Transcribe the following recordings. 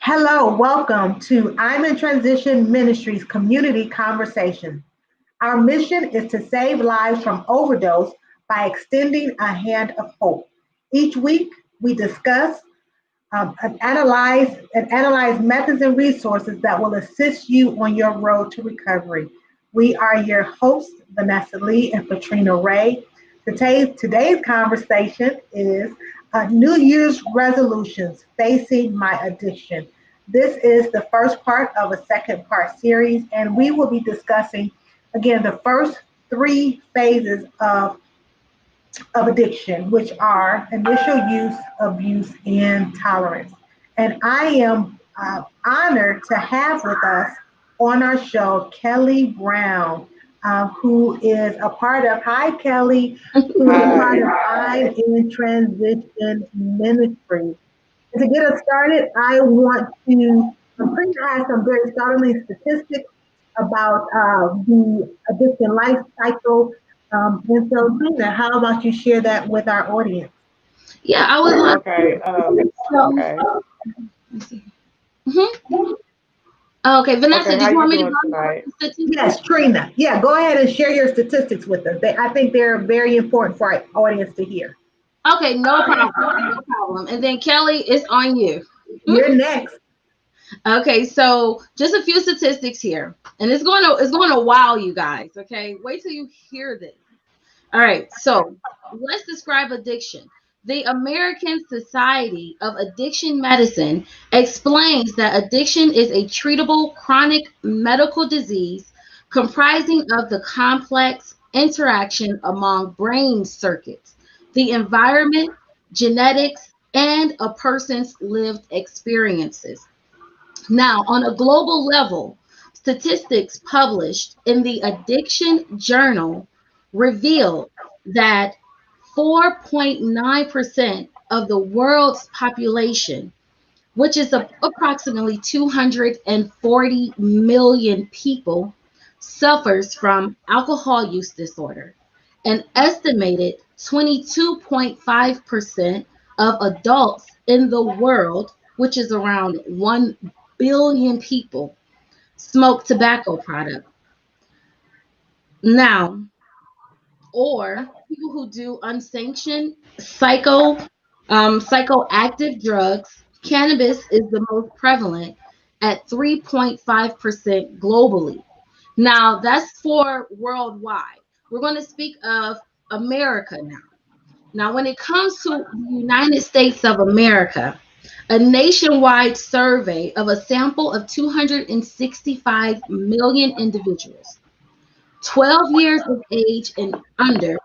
Hello, welcome to I'm in Transition Ministries Community Conversation. Our mission is to save lives from overdose by extending a hand of hope. Each week, we discuss and analyze methods and resources that will assist you on your road to recovery. We are your hosts, Vanessa Lee and Katrina Ray. Today's conversation is New Year's resolutions facing my addiction. This is the first part of a second part series, and we will be discussing again the first three phases of addiction, which are initial use, abuse, and tolerance. And I am honored to have with us on our show Kelly Brown, who is a part of, hi Kelly, who is a part of Hi. I'm in Transition Ministry. And to get us started, I want to bring have some very startling statistics about the addiction life cycle. And so, Tina, how about you share that with our audience? Yeah, I would love Okay. to. Okay. Mhm. Okay, Vanessa, Okay. did How you you want me to go doing over tonight? the statistics? Yes, Trina. Yeah, go ahead and share your statistics with us. I think they're very important for our audience to hear. Okay, no problem. No problem. And then Kelly, it's on you. You're next. Okay, so just a few statistics here. And it's going to wow you guys, okay? Wait till you hear this. All right, so let's describe addiction. The American Society of Addiction Medicine explains that addiction is a treatable chronic medical disease comprising of the complex interaction among brain circuits, the environment, genetics, and a person's lived experiences. Now, on a global level, statistics published in the Addiction Journal revealed that 4.9% of the world's population, which is approximately 240 million people, suffers from alcohol use disorder. An estimated 22.5% of adults in the world, which is around 1 billion people, smoke tobacco products. Now, or people who do unsanctioned psychoactive drugs, cannabis is the most prevalent at 3.5% globally. Now, that's for worldwide. We're going to speak of America now. Now, when it comes to the United States of America, a nationwide survey of a sample of 265 million individuals, 12 years of age and under,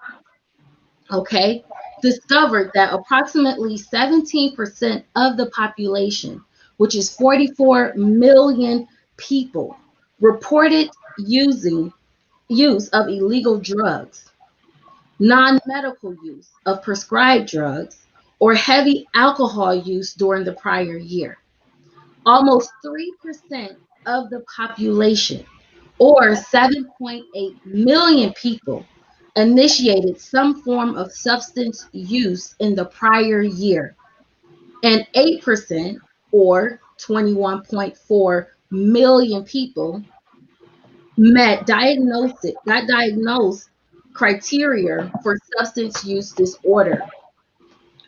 okay, discovered that approximately 17% of the population, which is 44 million people, reported use of illegal drugs, non-medical use of prescribed drugs, or heavy alcohol use during the prior year. Almost 3% of the population, or 7.8 million people, initiated some form of substance use in the prior year, and 8%, or 21.4 million people, got diagnosed criteria for substance use disorder.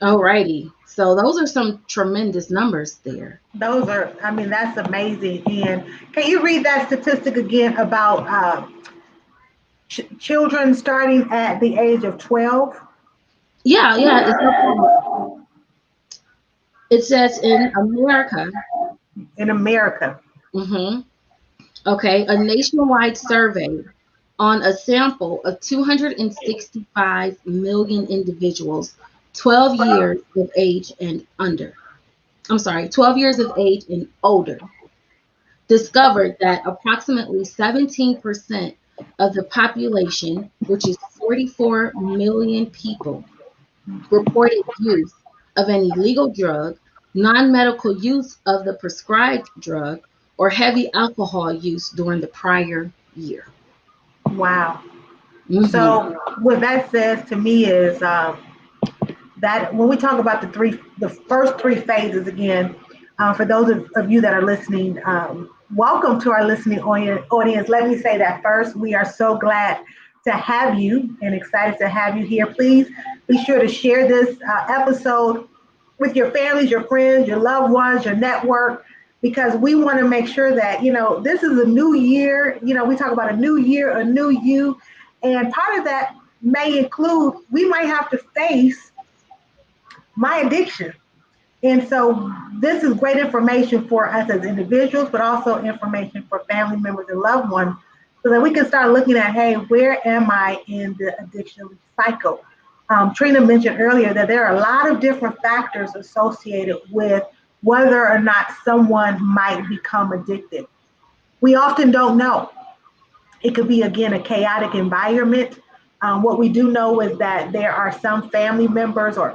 Alrighty, so those are some tremendous numbers there. Those are, I mean, that's amazing. And can you read that statistic again about children starting at the age of 12 Yeah, yeah, it's no problem. It says in America, in America? mhm, okay, a nationwide survey on a sample of 265 million individuals, 12 years of age and under. I'm sorry, 12 years of age and older, discovered that approximately 17% of the population, which is 44 million people, reported use of an illegal drug, non medical use of the prescribed drug, or heavy alcohol use during the prior year. Wow. Hmm. So what that says to me is that when we talk about the first three phases again, For those of you that are listening, welcome to our listening audience. Let me say that first. We are so glad to have you and excited to have you here. Please be sure to share this episode with your families, your friends, your loved ones, your network, because we want to make sure that, this is a new year. We talk about a new year, a new you. And part of that may include we might have to face my addiction. And so this is great information for us as individuals, but also information for family members and loved ones so that we can start looking at, hey, where am I in the addiction cycle? Trina mentioned earlier that there are a lot of different factors associated with whether or not someone might become addicted. We often don't know. It could be, again, a chaotic environment. What we do know is that there are some family members, or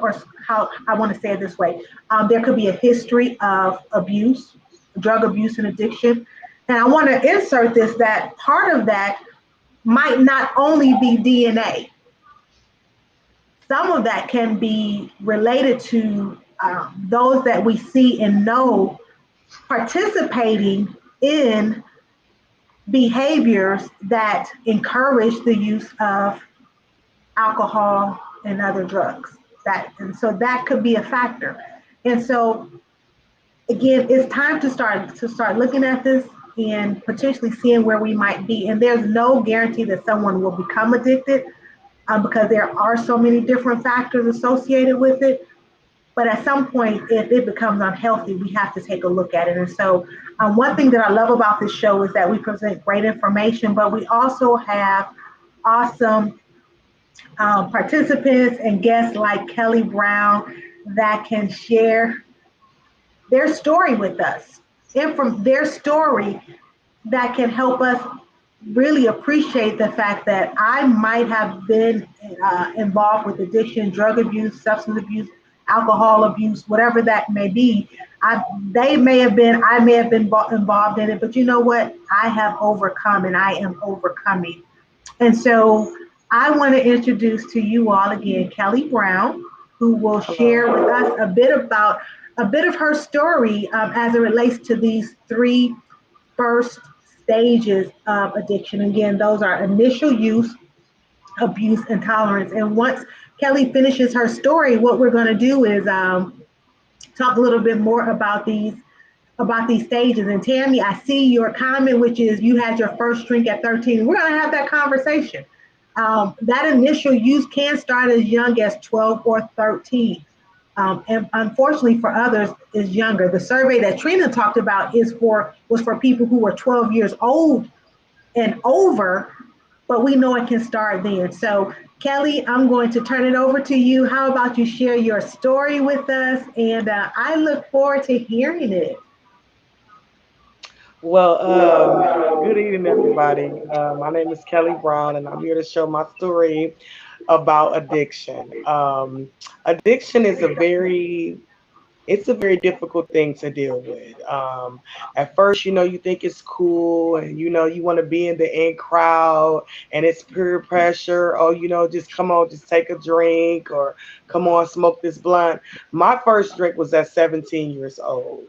how I want to say it this way, there could be a history of abuse, drug abuse, and addiction. And I want to insert this that part of that might not only be DNA, some of that can be related to those that we see and know participating in behaviors that encourage the use of alcohol and other drugs. And so that could be a factor. And so again, it's time to start looking at this and potentially seeing where we might be. And there's no guarantee that someone will become addicted because there are so many different factors associated with it. But at some point, if it becomes unhealthy, we have to take a look at it. And so, one thing that I love about this show is that we present great information, but we also have awesome participants and guests like Kelly Brown that can share their story with us. And from their story, that can help us really appreciate the fact that I might have been involved with addiction, drug abuse, substance abuse, alcohol abuse, whatever that may be. They may have been, I may have been involved in it, but you know what? I have overcome and I am overcoming. And so I want to introduce to you all again Kelly Brown, who will share with Hello. us a bit of her story as it relates to these three first stages of addiction. Again, those are initial use, abuse, and tolerance. And once Kelly finishes her story, what we're going to do is talk a little bit more about these stages. And Tammy, I see your comment, which is you had your first drink at 13. We're going to have that conversation. That initial use can start as young as 12 or 13. And unfortunately for others is younger. The survey that Trina talked about was for people who were 12 years old and over, but we know it can start then. So Kelly, I'm going to turn it over to you. How about you share your story with us? And I look forward to hearing it. Well, good evening, everybody. My name is Kelly Brown, and I'm here to show my story about addiction. Addiction is it's a very difficult thing to deal with. At first, you think it's cool, and you want to be in the in crowd, and it's peer pressure. Oh, just come on, just take a drink, or come on, smoke this blunt. My first drink was at 17 years old.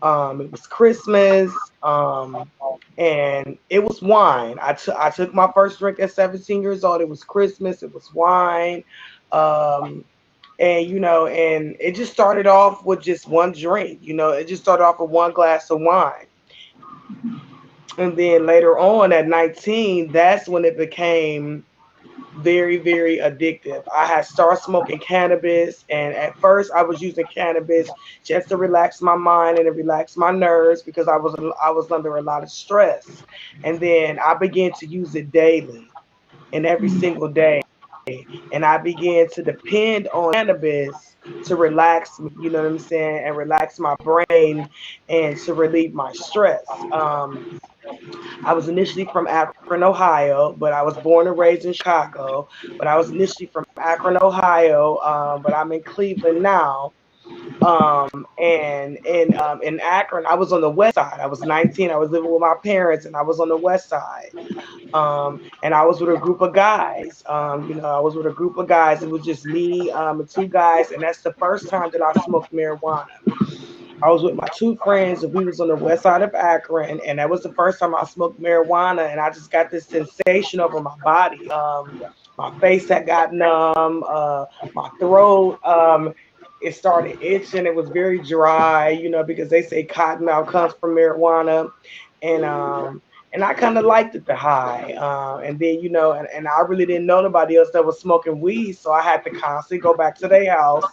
It was Christmas, and it was wine. I took my first drink at 17 years old. It was Christmas. It was wine. Um, and it just started off with just one drink. It just started off with one glass of wine. And then later on at 19, that's when it became very, very addictive. I had started smoking cannabis, and at first I was using cannabis just to relax my mind and to relax my nerves because I was under a lot of stress. And then I began to use it daily and every single day, and I began to depend on cannabis to relax me, you know what I'm saying, and relax my brain and to relieve my stress. I was initially from Akron, Ohio, but I was born and raised in Chicago. But I was initially from Akron, Ohio, but I'm in Cleveland now. And in Akron, I was on the west side. I was 19. I was living with my parents, and I was on the west side. And I was with a group of guys. I was with a group of guys. It was just me and two guys, and that's the first time that I smoked marijuana. I was with my two friends and we was on the west side of Akron, and that was the first time I smoked marijuana, and I just got this sensation over my body. My face had got numb, my throat, it started itching. It was very dry, because they say cotton mouth comes from marijuana, and I kind of liked it the high. And then and I really didn't know nobody else that was smoking weed, so I had to constantly go back to their house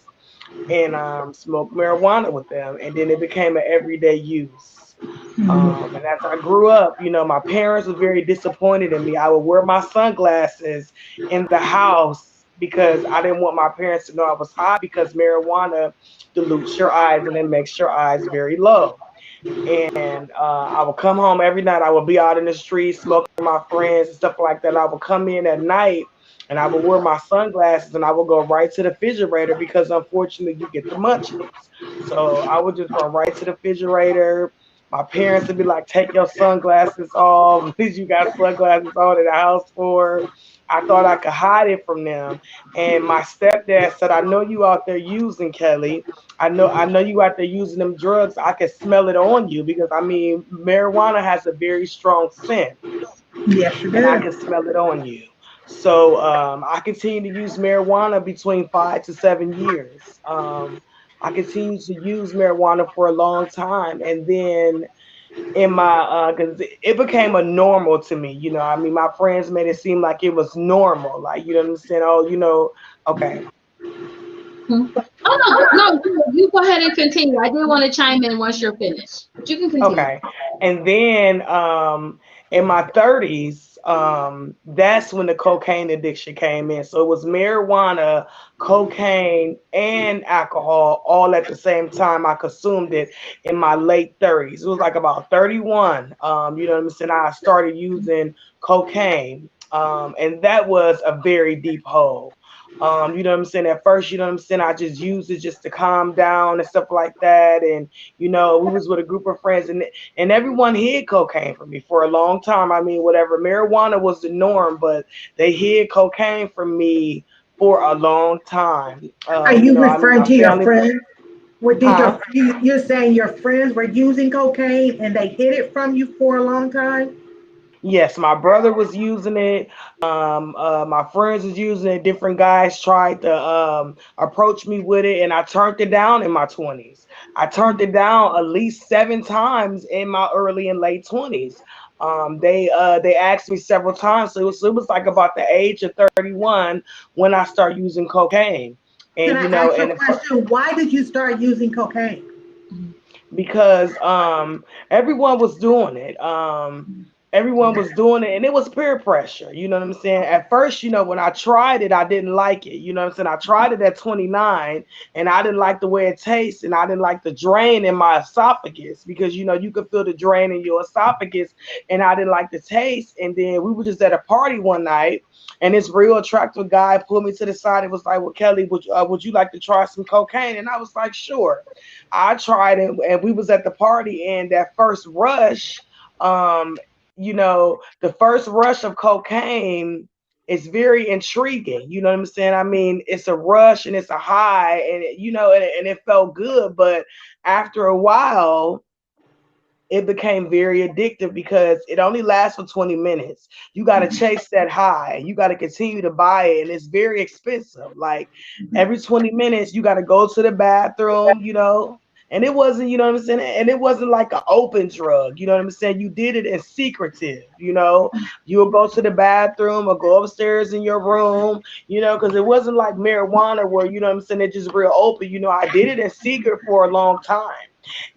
and smoke marijuana with them, and then it became an everyday use. Mhm. And as I grew up, my parents were very disappointed in me. I would wear my sunglasses in the house because I didn't want my parents to know I was high, because marijuana dilutes your eyes and it makes your eyes very low. And I would come home every night. I would be out in the street smoking with my friends and stuff like that. I would come in at night and I would wear my sunglasses and I would go right to the refrigerator, because unfortunately you get the munchies. So I would just run right to the refrigerator. My parents would be like, "Take your sunglasses off. Because you got sunglasses on in the house for." I thought I could hide it from them. And my stepdad said, "I know you out there using, Kelly. I know you out there using them drugs. I can smell it on you, because I mean marijuana has a very strong scent, Yes, it and I is. can smell it on you." So I continue to use marijuana between 5 to 7 years. I continued to use marijuana for a long time, and then in my because it became a normal to me. I mean, my friends made it seem like it was normal, like, what I'm saying. Oh, okay. Hmm. Oh no, you go ahead and continue. I did want to chime in once you're finished, but you can continue. Okay. And then in my 30s, that's when the cocaine addiction came in. So it was marijuana, cocaine, and alcohol all at the same time. I consumed it in my late 30s. It was like about 31. What I'm saying? I started using cocaine. And that was a very deep hole. What I'm saying? At first, what I'm saying, I just used it just to calm down and stuff like that. And we was with a group of friends, and everyone hid cocaine from me for a long time. I mean, whatever, marijuana was the norm, but they hid cocaine from me for a long time. Are you I mean, referring my to your family, friends? What did huh? you're saying your friends were using cocaine and they hid it from you for a long time? Yes, my brother was using it. My friends was using it. Different guys tried to approach me with it, and I turned it down in my 20s. I turned it down at least 7 times in my early and late 20s. They asked me several times, so it was like about the age of 31 when I started using cocaine. Can And I ask you a and question? Why did you start using cocaine? because everyone was doing it. Everyone was doing it, and it was peer pressure. You know what I'm saying? At first, when I tried it, I didn't like it. You know what I'm saying? I tried it at 29, and I didn't like the way it tastes, and I didn't like the drain in my esophagus, because you could feel the drain in your esophagus, and I didn't like the taste. And then we were just at a party one night, and this real attractive guy pulled me to the side and was like, "Well, Kelly, would you like to try some cocaine?" And I was like, "Sure." I tried it, and we was at the party, and that first rush, um, the first rush of cocaine is very intriguing. You know what I'm saying? I mean, it's a rush and it's a high, and and it felt good, but after a while, it became very addictive, because it only lasts for 20 minutes. You got to chase that high. You got to continue to buy it, and it's very expensive. Like every 20 minutes, you got to go to the bathroom, And it wasn't, you know what I'm saying? And it wasn't like an open drug, you know what I'm saying? You did it in secretive. You would go to the bathroom or go upstairs in your room, because it wasn't like marijuana where, you know what I'm saying, it just real open. I did it in secret for a long time.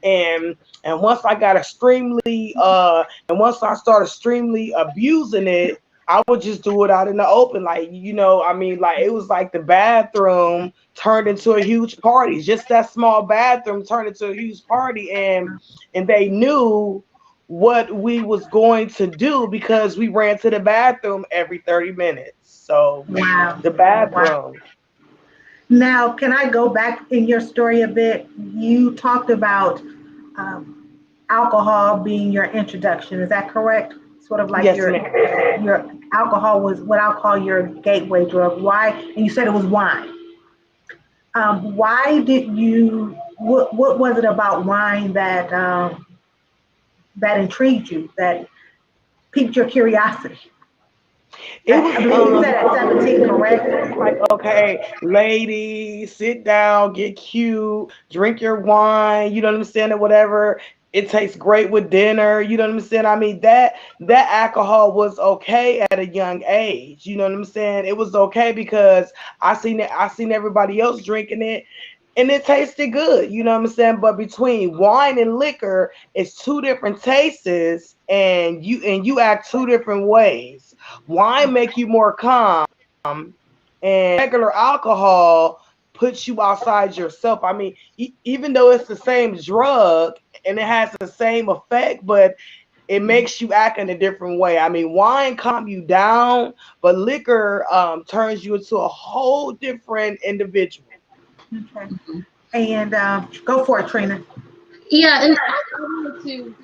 And once I got extremely and once I started extremely abusing it, I would just do it out in the open. Like, I mean, like it was like the bathroom turned into a huge party. Just that small bathroom turned into a huge party, and they knew what we was going to do, because we ran to the bathroom every 30 minutes. So Wow. the Wow. bathroom. Now, can I go back in your story a bit? You talked about alcohol being your introduction. Is that correct? Sort of like Yes, your ma'am. alcohol was what I'll call your gateway drug. Why? And you said it was wine. Why did you what was it about wine that intrigued you, that piqued your curiosity? It was I believe you said at 17, correct? like, okay, ladies, sit down, get cute, drink your wine, you know what I'm saying, or whatever. It tastes great with dinner, you know what I'm saying? I mean, that alcohol was okay at a young age, you know what I'm saying? It was okay because I seen everybody else drinking it and it tasted good, you know what I'm saying? But between wine and liquor, it's two different tastes and you act two different ways. Wine make you more calm and regular alcohol puts you outside yourself. I mean, even though it's the same drug and it has the same effect, but it makes you act in a different way. I mean, wine calm you down, but liquor turns you into a whole different individual. Okay. And go for it, Trina. Yeah, and I wanted to,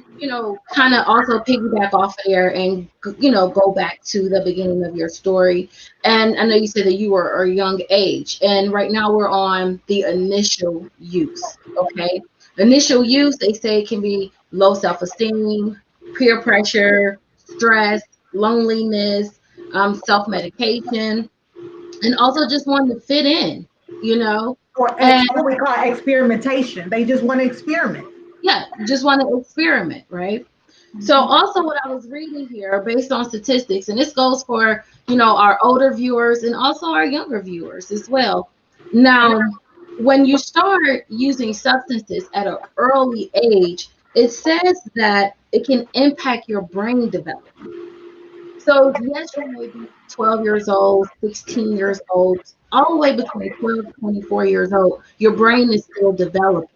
kind of also piggyback off of there and, go back to the beginning of your story. And I know you said that you were a young age, and right now we're on the initial use. Okay. Initial use, they say, can be low self-esteem, peer pressure, stress, loneliness, self-medication, and also just wanting to fit in, you know. Or And what we call experimentation. They just want to experiment. yeah, just want to experiment, right? So also what I was reading here based on statistics, and this goes for, our older viewers and also our younger viewers as well. Now, when you start using substances at an early age, it says that it can impact your brain development. So yes, you may be 12 years old, 16 years old, all the way between 12 and 24 years old, your brain is still developing.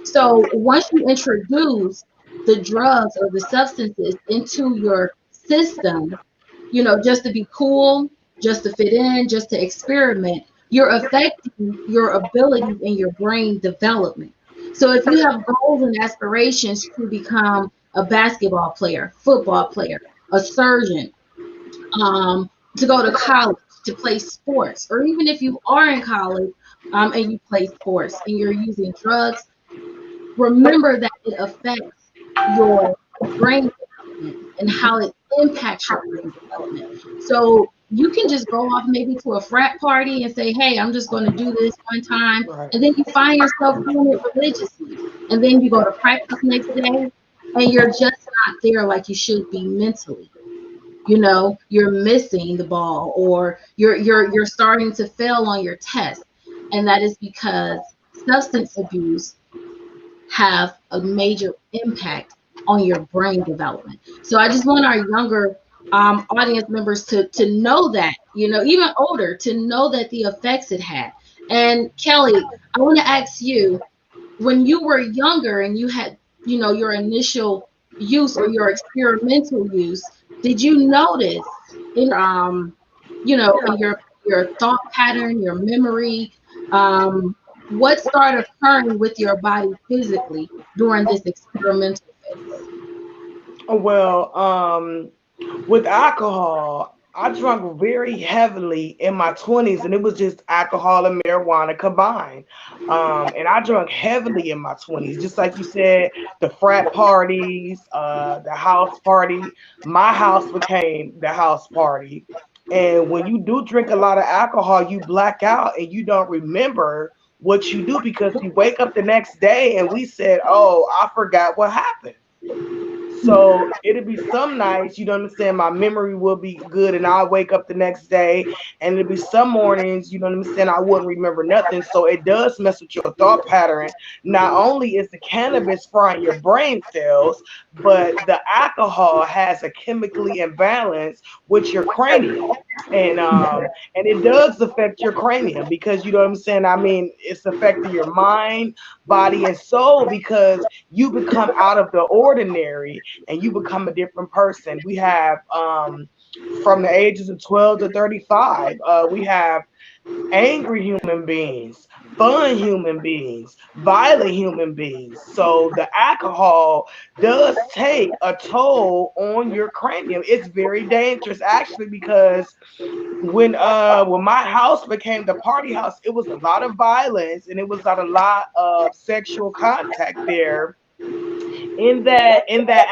So once you introduce the drugs or the substances into your system, just to be cool, just to fit in, just to experiment, you're affecting your abilities in your brain development. So if you have goals and aspirations to become a basketball player, football player, a surgeon, to go to college, to play sports, or even if you are in college and you play sports and you're using drugs, remember that it affects your brain development and how it impacts your brain development. So you can just go off maybe to a frat party and say, hey, I'm just going to do this one time. Right. And then you find yourself doing it religiously. And then you go to practice next day and you're just not there like you should be mentally. You're missing the ball or you're starting to fail on your test. And that is because substance abuse have a major impact on your brain development. So I just want our younger audience members to know that, even older, to know that the effects it had. And Kelly, I want to ask you, when you were younger and you had, your initial use or your experimental use, did you notice in in your thought pattern, your memory, what started occurring with your body physically during this experimental phase? Well, with alcohol, I drank very heavily in my 20s, and it was just alcohol and marijuana combined. And I drank heavily in my 20s, just like you said, the frat parties, the house party. My house became the house party. And when you do drink a lot of alcohol, you black out and you don't remember what you do because you wake up the next day and we said, oh, I forgot what happened. So it'll be some nights, you know what I'm saying, my memory will be good and I'll wake up the next day. And it'll be some mornings, you know what I'm saying, I wouldn't remember nothing. So it does mess with your thought pattern. Not only is the cannabis frying your brain cells, but the alcohol has a chemically imbalance with your cranium. And it does affect your cranium because you know what I'm saying. I mean, it's affecting your mind, body, and soul because you become out of the ordinary and you become a different person. We have from the ages of 12 to 35, we have angry human beings, fun human beings, violent human beings. So the alcohol does take a toll on your cranium. It's very dangerous actually, because when my house became the party house, it was a lot of violence and it was not a lot of sexual contact there in that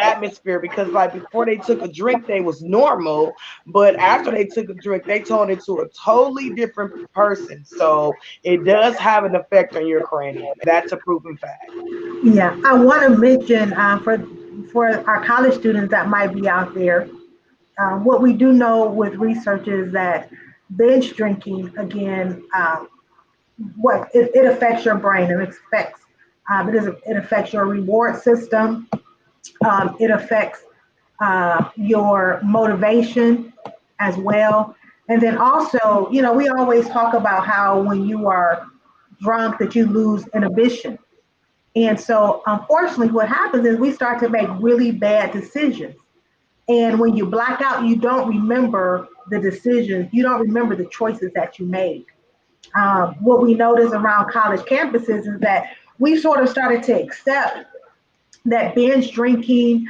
atmosphere, because like before they took a drink they was normal, but after they took a drink they turned into a totally different person. So it does have an effect on your cranium. That's a proven fact. Yeah, I want to mention for our college students that might be out there, what we do know with research is that binge drinking again, what it affects your brain. It affects it affects your reward system. It affects your motivation as well. And then also, we always talk about how when you are drunk that you lose inhibition. And so, unfortunately, what happens is we start to make really bad decisions. And when you black out, you don't remember the decisions, you don't remember the choices that you made. What we notice around college campuses is that we sort of started to accept that binge drinking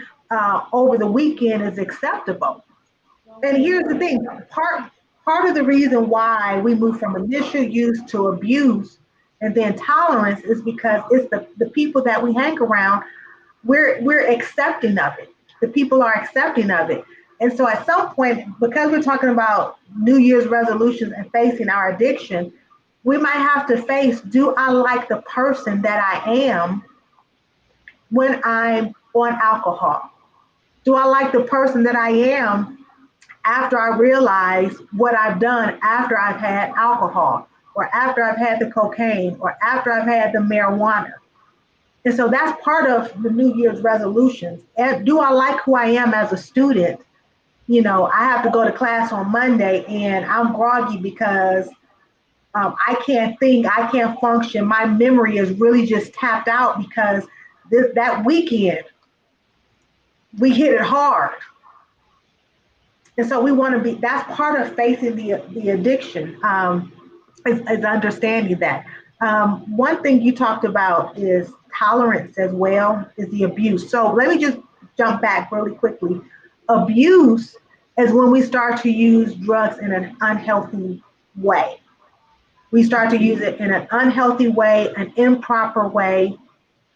over the weekend is acceptable. And here's the thing, part of the reason why we move from initial use to abuse and then tolerance is because it's the people that we hang around, we're accepting of it. The people are accepting of it. And so at some point, because we're talking about New Year's resolutions and facing our addiction, we might have to face, do I like the person that I am when I'm on alcohol? Do I like the person that I am after I realize what I've done after I've had alcohol or after I've had the cocaine or after I've had the marijuana? And so that's part of the New Year's resolutions. And do I like who I am as a student? I have to go to class on Monday and I'm groggy because I can't think, I can't function. My memory is really just tapped out because that weekend we hit it hard. And so we want to be, that's part of facing the addiction, is understanding that. One thing you talked about is tolerance as well, is the abuse. So let me just jump back really quickly. Abuse is when we start to use drugs in an unhealthy way. We start to use it in an unhealthy way, an improper way.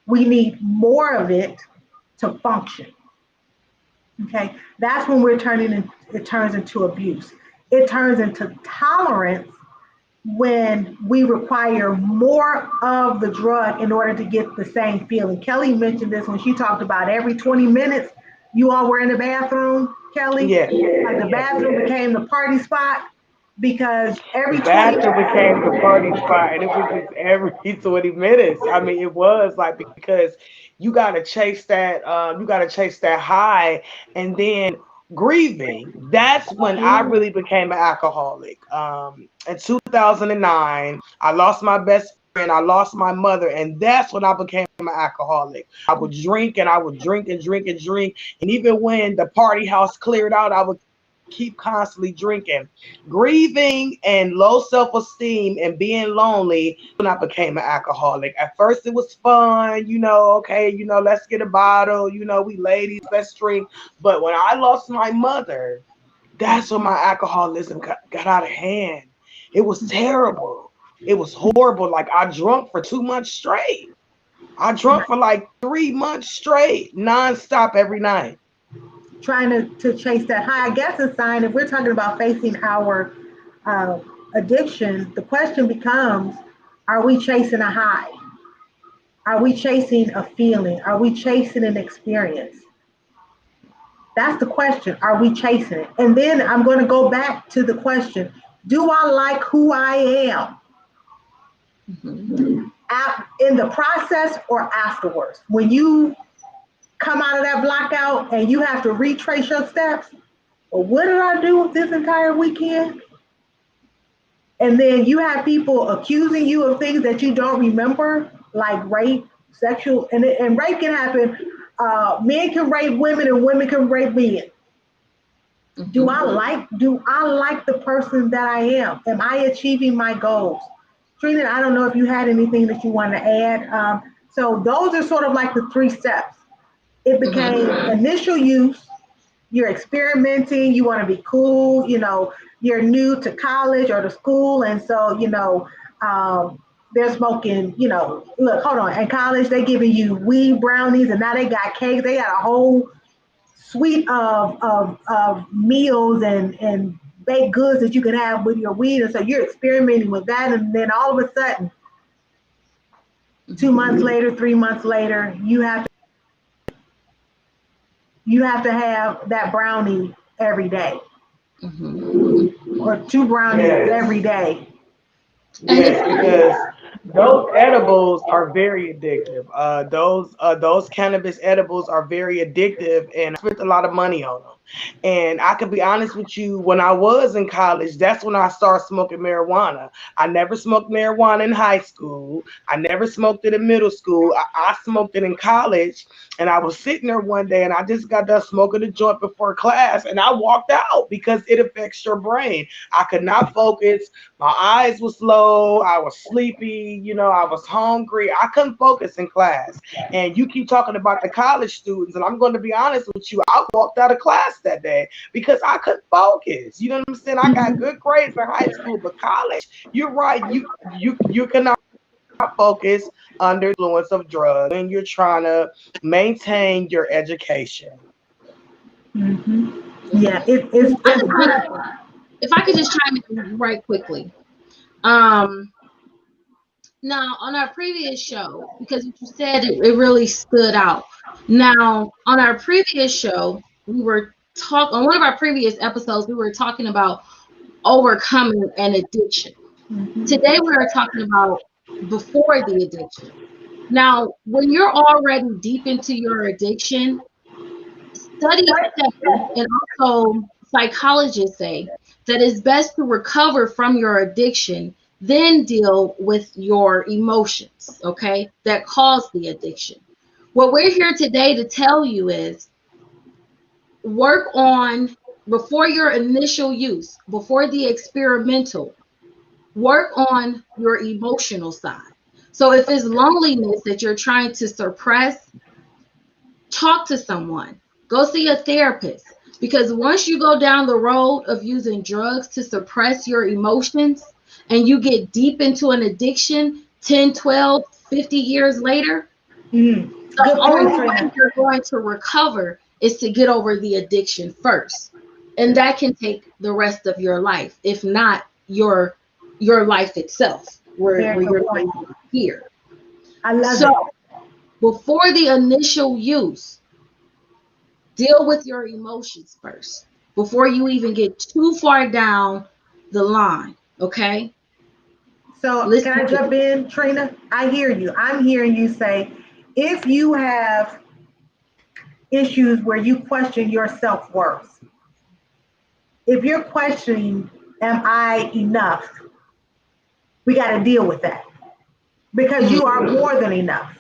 We need more of it to function. Okay, that's when it turns into abuse. It turns into tolerance when we require more of the drug in order to get the same feeling. Kelly mentioned this when she talked about every 20 minutes you all were in the bathroom, Kelly. Yes, Like the bathroom became the party spot because the every 20 bathroom became the party spot, and it was just every 20 minutes. I mean, it was like, because you gotta chase that high, and then grieving. That's when I really became an alcoholic. In 2009, I lost my best friend, I lost my mother, and that's when I became an alcoholic. I would drink and I would drink and drink and drink, and even when the party house cleared out, I would keep constantly drinking. Grieving and low self-esteem and being lonely when I became an alcoholic. At first it was fun, okay, let's get a bottle, we ladies, let's drink. But when I lost my mother, that's when my alcoholism got out of hand. It was terrible. It was horrible. Like I drunk for 2 months straight. I drunk for like 3 months straight, nonstop every night. trying to chase that high, I guess a sign, if we're talking about facing our uh, addiction, the question becomes, are we chasing a high? Are we chasing a feeling? Are we chasing an experience? That's the question. Are we chasing it? And then I'm going to go back to the question, do I like who I am in the process or afterwards? When you come out of that blackout and you have to retrace your steps, well, what did I do this entire weekend? And then you have people accusing you of things that you don't remember, like rape, sexual, and rape can happen. Men can rape women and women can rape men. Do I like the person that I am? Am I achieving my goals? Trina, I don't know if you had anything that you want to add. So those are sort of like the three steps. It became initial use. You're experimenting. You want to be cool. You're new to college or to school, and so they're smoking. Look, hold on. In college, they giving you weed brownies, and now they got cakes. They got a whole suite of meals and baked goods that you can have with your weed. And so you're experimenting with that. And then all of a sudden, 2 months later, 3 months later, you have to have that brownie every day or two brownies every day. Yes, because those edibles are very addictive. Those cannabis edibles are very addictive, and I spent a lot of money on them. And I could be honest with you, when I was in college, that's when I started smoking marijuana. I never smoked marijuana in high school. I never smoked it in middle school. I smoked it in college, and I was sitting there one day, and I just got done smoking a joint before class, and I walked out because it affects your brain. I could not focus. My eyes was low. I was sleepy. I was hungry. I couldn't focus in class. And you keep talking about the college students, and I'm going to be honest with you. I walked out of class that day because I couldn't focus. You know what I'm saying? I got good grades in high school, but college, you're right. You cannot focus under the influence of drugs when you're trying to maintain your education. Hmm. Yeah, it's good. If I could just chime in right quickly. Um, Now, on our previous show, because what you said, it really stood out. Now, on our previous show, on one of our previous episodes, we were talking about overcoming an addiction. Hmm. Today, we are talking about before the addiction. Now, when you're already deep into your addiction, studies say, and also psychologists say, that it's best to recover from your addiction, then deal with your emotions, okay, that cause the addiction. What we're here today to tell you is work on, before your initial use, before the experimental, work on your emotional side. So if it's loneliness that you're trying to suppress, talk to someone, go see a therapist. Because once you go down the road of using drugs to suppress your emotions and you get deep into an addiction 10, 12, 50 years later, Mm. the Good point, only way Trina. you're going to recover is to get over the addiction first. And that can take the rest of your life, if not your life itself, where Very good you're point. no longer here. I love So it. before the initial use, deal with your emotions first before you even get too far down the line. Okay? So can Listen I to jump in, Trina? I hear you. I'm hearing you say, if you have issues where you question your self-worth, if you're questioning, am I enough? We got to deal with that because Mhm. you are more than enough.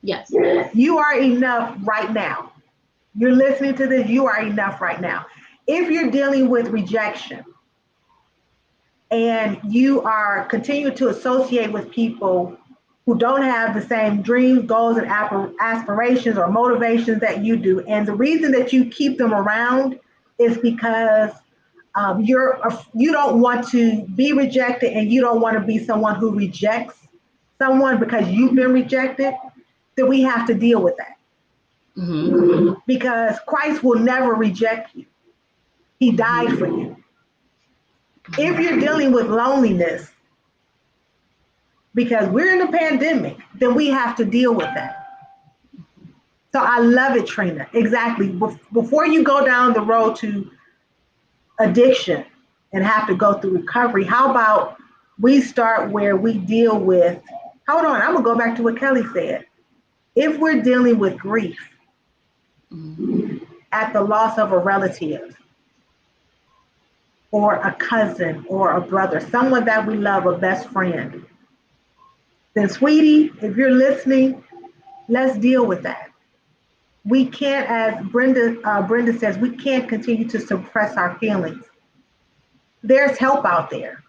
Yes. You are enough right now. You're listening to this, you are enough right now. If you're dealing with rejection and you are continuing to associate with people who don't have the same dreams, goals, and aspirations or motivations that you do, and the reason that you keep them around is because you don't want to be rejected and you don't want to be someone who rejects someone because you've been rejected, then we have to deal with that Hmm. because Christ will never reject you. He died for Hmm. you. If you're dealing with loneliness, because we're in a pandemic, then we have to deal with that. So I love it, Trina. Exactly. Before you go down the road to addiction and have to go through recovery, how about we start where we deal with, hold on, I'm going to go back to what Kelly said. If we're dealing with grief at the loss of a relative or a cousin or a brother, someone that we love, a best friend, then, sweetie, if you're listening, let's deal with that. We can't, as Brenda says, we can't continue to suppress our feelings. There's help out there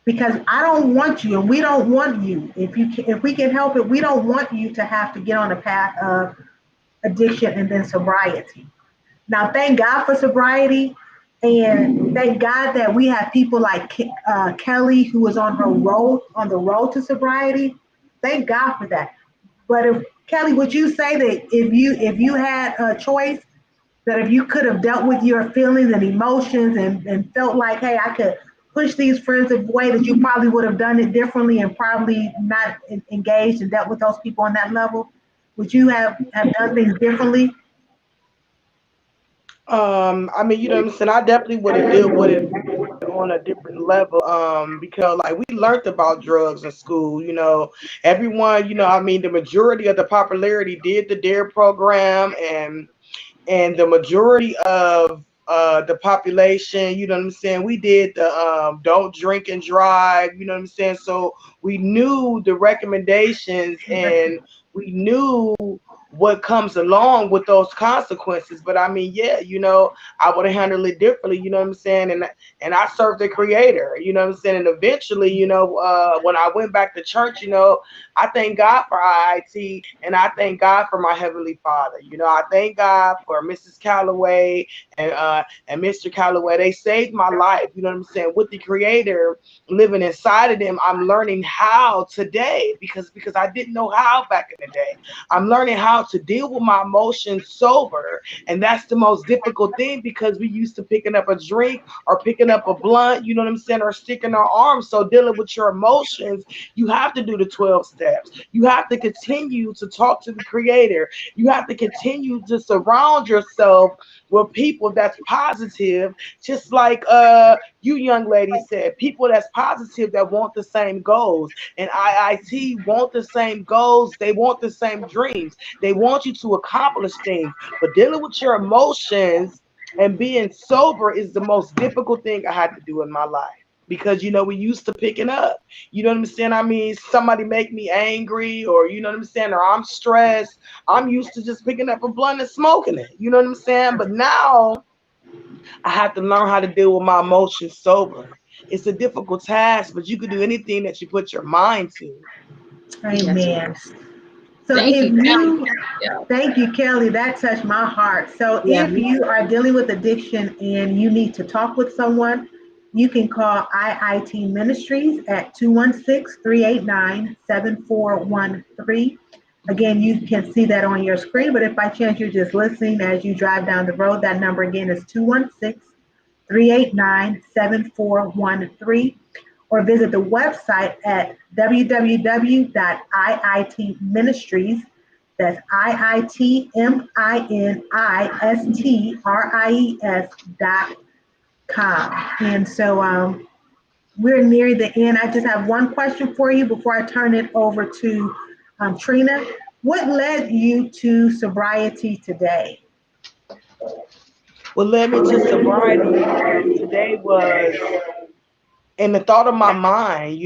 because I don't want you, and we don't want you. If we can help it, we don't want you to have to get on a path of addiction and then sobriety. Now, thank God for sobriety, and thank God that we have people like Kelly, who is on the road to sobriety. Thank God for that. But if Kelly, would you say that if you had a choice, that if you could have dealt with your feelings and emotions and felt like, hey, I could push these friends away, that you probably would have done it differently and probably not engaged and dealt with those people on that level? Would you have done things differently? I mean, you know what I'm saying? I definitely would have dealt with it on a different level. Because like we learned about drugs in school, everyone, I mean, the majority of the popularity did the DARE program, and the majority of the population, you know what I'm saying, we did the don't drink and drive, you know what I'm saying? So we knew the recommendations, and we knew what comes along with those consequences. But I mean, yeah, I would have handled it differently, you know what I'm saying? And I served the creator, you know what I'm saying? And eventually, when I went back to church, I thank God for IIT, and I thank God for my Heavenly Father. I thank God for Mrs. Calloway and Mr. Calloway. They saved my life, you know what I'm saying? With the creator living inside of them, I'm learning how today, because I didn't know how back in the day. I'm learning how to deal with my emotions sober. And that's the most difficult thing, because we used to picking up a drink or picking up a blunt, you know what I'm saying, or sticking our arms. So dealing with your emotions, you have to do the 12 steps. You have to continue to talk to the creator. You have to continue to surround yourself with people that's positive, just like you young lady said, people that's positive, that want the same goals. And IIT want the same goals. They want the same dreams. They want you to accomplish things. But dealing with your emotions and being sober is the most difficult thing I had to do in my life. Because we used to picking up. You know what I'm saying? I mean, somebody make me angry, or you know what I'm saying, or I'm stressed. I'm used to just picking up a blunt and smoking it. You know what I'm saying? But now I have to learn how to deal with my emotions sober. It's a difficult task, but you can do anything that you put your mind to. Yes. Amen. So Thank if you, Kelly. you, Yeah. thank you, Kelly, that touched my heart. So Yeah. if you are dealing with addiction and you need to talk with someone, you can call IIT Ministries at 216-389-7413. Again, you can see that on your screen, but if by chance you're just listening as you drive down the road, that number again is 216-389-7413, or visit the website at www.iitministries, that's IITMINISTRIES.com. And so we're near the end. I just have one question for you before I turn it over to Trina. What led you to sobriety today? What led me to sobriety today was in the thought of my mind,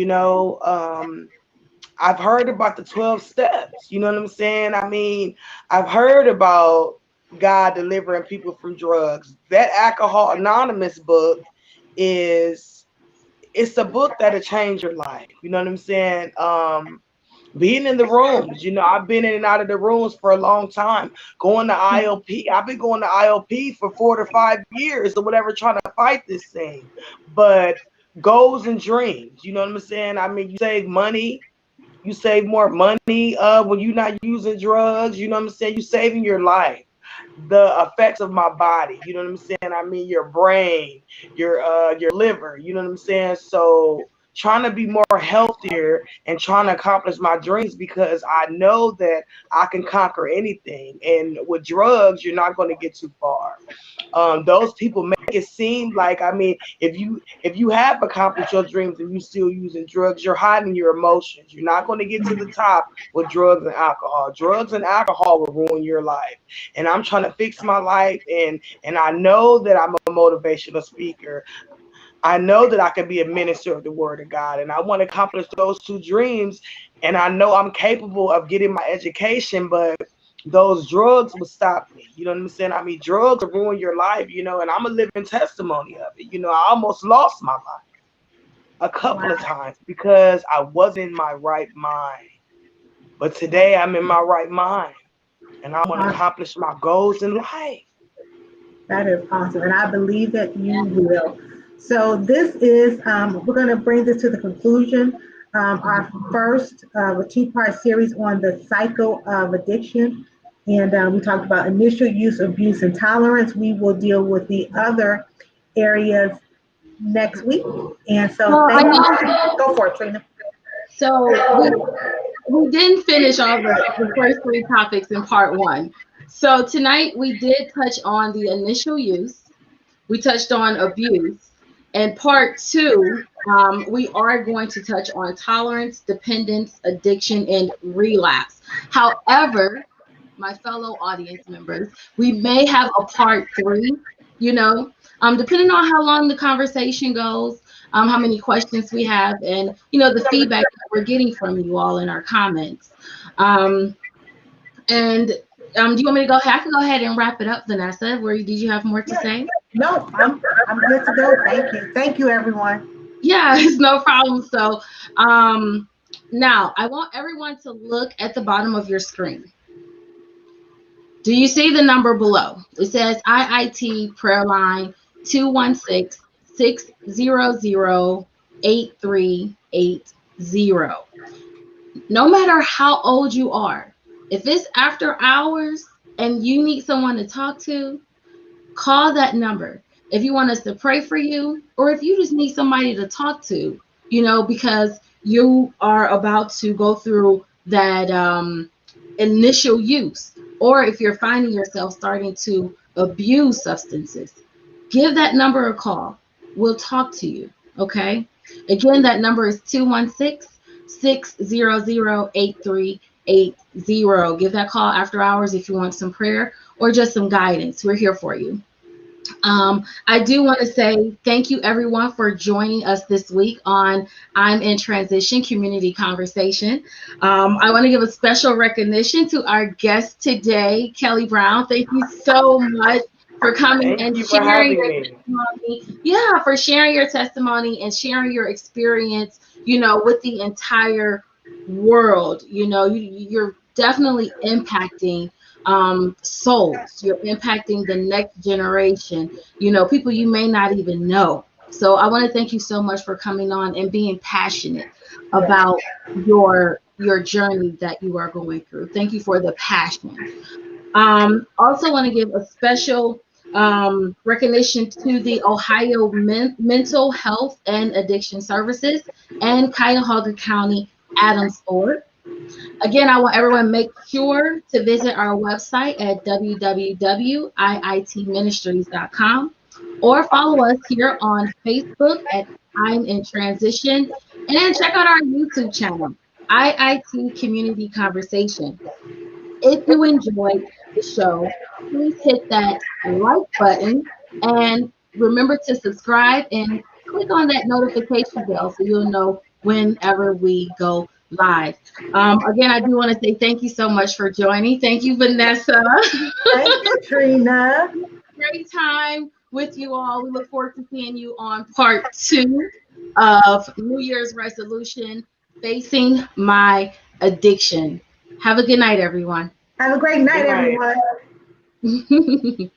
I've heard about the 12 steps. You know what I'm saying? I mean, I've heard about God delivering people from drugs. That Alcohol Anonymous book is it's a book that'll change your life. You know what I'm saying? Being in the rooms, I've been in and out of the rooms for a long time. Going to IOP. I've been going to IOP for 4 to 5 years or whatever, trying to fight this thing. But goals and dreams, you know what I'm saying? I mean, you save money, you save more money when you're not using drugs. You know what I'm saying? You saving your life. The effects of my body. You know what I'm saying? I mean, your brain, your liver. You know what I'm saying? So trying to be more healthier and trying to accomplish my dreams, because I know that I can conquer anything. And with drugs, you're not going to get too far. Those people make it seem like, I mean, if you have accomplished your dreams and you still using drugs, you're hiding your emotions. You're not going to get to the top with drugs and alcohol. Drugs and alcohol will ruin your life. And I'm trying to fix my life, and I know that I'm a motivational speaker. I know that I can be a minister of the word of God, and I want to accomplish those two dreams. And I know I'm capable of getting my education, but those drugs would stop me. You know what I'm saying? I mean, drugs will ruin your life, and I'm a living testimony of it. I almost lost my life a couple of Wow. times because I wasn't in my right mind. But today I'm in my right mind and I want to Awesome. accomplish my goals in life. That is awesome. And I believe that you will. So this is, we're going to bring this to the conclusion. Our first a two-part series on the cycle of addiction. And we talked about initial use, abuse, and tolerance. We will deal with the other areas next week. And so Well, I thank know. you. Go for it, Trina. So we didn't finish all the first three topics in part one. So tonight we did touch on the initial use. We touched on abuse. And part two, we are going to touch on tolerance, dependence, addiction, and relapse. However, my fellow audience members, we may have a part three, depending on how long the conversation goes, how many questions we have, and, the feedback that we're getting from you all in our comments. Um, and do you want me to go ahead? I can go ahead and wrap it up, Vanessa. Did you have more to say? No, I'm good to go. Thank you. Thank you, everyone. Yeah, it's no problem. So now I want everyone to look at the bottom of your screen. Do you see the number below? It says IIT prayer line 216-600-8380. No matter how old you are, if it's after hours and you need someone to talk to, call that number. If you want us to pray for you, or if you just need somebody to talk to, because you are about to go through that initial use, or if you're finding yourself starting to abuse substances, give that number a call. We'll talk to you. Okay. Again, that number is 216-600-8380. Give that call after hours if you want some prayer or just some guidance. We're here for you. I do want to say thank you, everyone, for joining us this week on I'm in Transition Community Conversation. I want to give a special recognition to our guest today, Kelly Brown. Thank you so much for coming Thank and you for sharing having your me. testimony. Yeah, for sharing your testimony and sharing your experience, with the entire world. You're definitely impacting souls. You're impacting the next generation, people you may not even know. So I want to thank you so much for coming on and being passionate Yes. about your journey that you are going through. Thank you for the passion. Also want to give a special recognition to the Ohio Mental Health and Addiction Services and Cuyahoga County Adams Board. Again, I want everyone to make sure to visit our website at www.iitministries.com or follow us here on Facebook at I'm in Transition, and check out our YouTube channel, IIT Community Conversation. If you enjoyed the show, please hit that like button and remember to subscribe and click on that notification bell so you'll know whenever we go live. Again, I do want to say thank you so much for joining. Thank you, Vanessa. Thank you, Trina. Great time with you all. We look forward to seeing you on part two of New Year's resolution, Facing My Addiction. Have a good night, everyone. Have a great night, Good night. everyone.